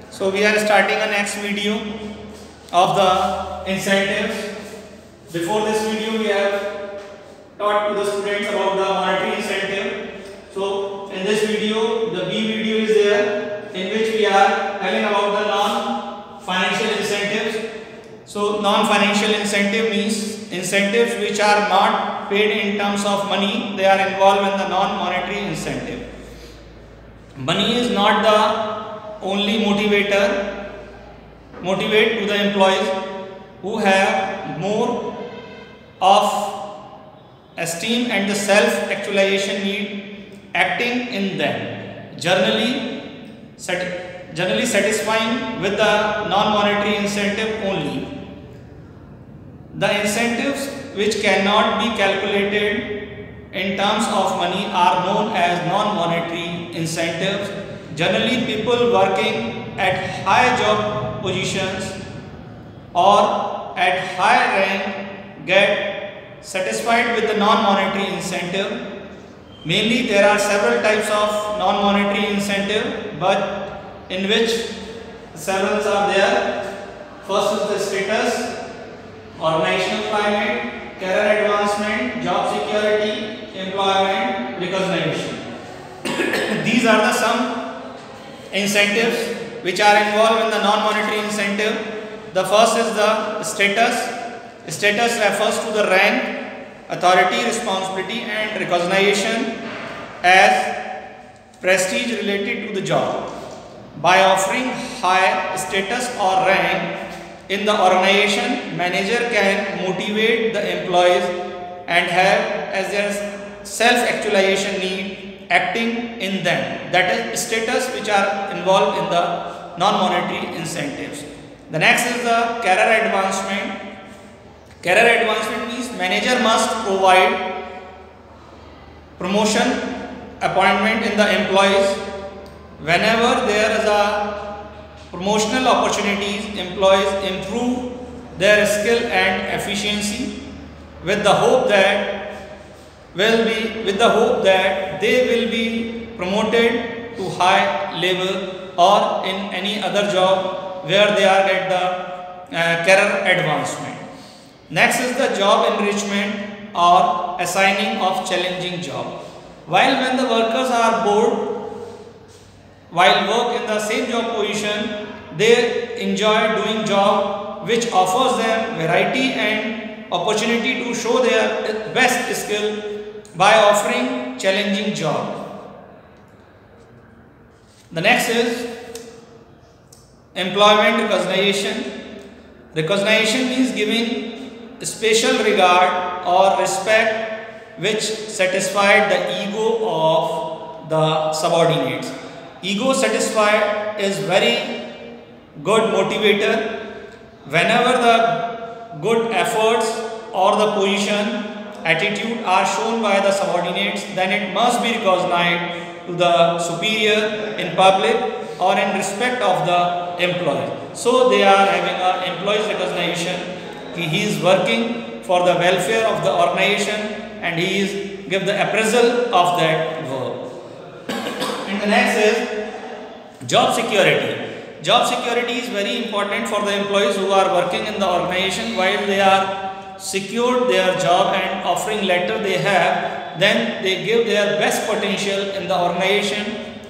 So we are starting a next video of the incentives. Before this video we have taught to the students about the monetary incentive. So in this video, the B video is there, in which we are telling about the non-financial incentives. So non-financial incentive means incentives which are not paid in terms of money, they are involved in the non-monetary incentive. Money is not the only motivate to the employees who have more of esteem and the self-actualization need acting in them, generally satisfying with the non-monetary incentive only. The incentives which cannot be calculated in terms of money are known as non-monetary incentives. Generally, people working at high job positions or at high rank get satisfied with the non-monetary incentive. Mainly, there are several types of non-monetary incentive, but in which several are there. First is the status, organizational climate, career advancement, job security, employment, recognition. These are the some incentives which are involved in the non-monetary incentive. The first is the status. Status refers to the rank, authority, responsibility and recognition as prestige related to the job. By offering high status or rank in the organization, manager can motivate the employees and have as their self-actualization need acting in them. That is status which are involved in the non-monetary incentives. The next is the career advancement. Career advancement means manager must provide promotion, appointment in the employees. Whenever there is a promotional opportunities, employees improve their skill and efficiency with the hope that they will be promoted to high level or in any other job where they are at the career advancement. Next is the job enrichment or assigning of challenging job. While when the workers are bored while work in the same job position, they enjoy doing job which offers them variety and opportunity to show their best skill by offering challenging job. The next is employment recognition. Recognition means giving special regard or respect which satisfied the ego of the subordinates. Ego satisfied is very good motivator. Whenever the good efforts or the position, attitude are shown by the subordinates, then it must be recognized to the superior in public or in respect of the employee. So they are having an employee's recognition. He is working for the welfare of the organization and he is give the appraisal of that work. And the next is job security. Job security is very important for the employees who are working in the organization. While they are secured their job and offering letter they have, then they give their best potential in the organization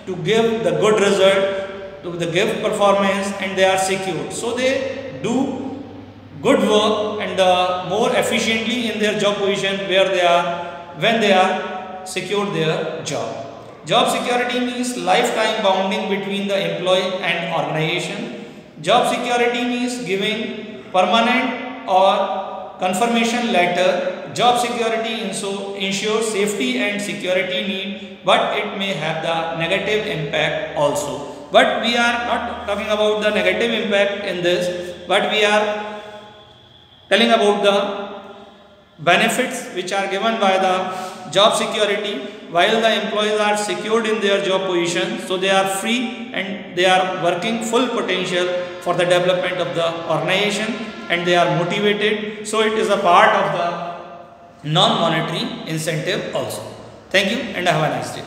to give the good result, to the give performance, and they are secured. So they do good work and more efficiently in their job position where they are when they are secured their job. Job security means lifetime bonding between the employee and organization. Job security means giving permanent or confirmation letter. Job security ensures safety and security need, but it may have the negative impact also. But we are not talking about the negative impact in this, but we are telling about the benefits which are given by the job security. While the employees are secured in their job position, so they are free and they are working full potential for the development of the organization and they are motivated. So it is a part of the non-monetary incentive also. Thank you and have a nice day.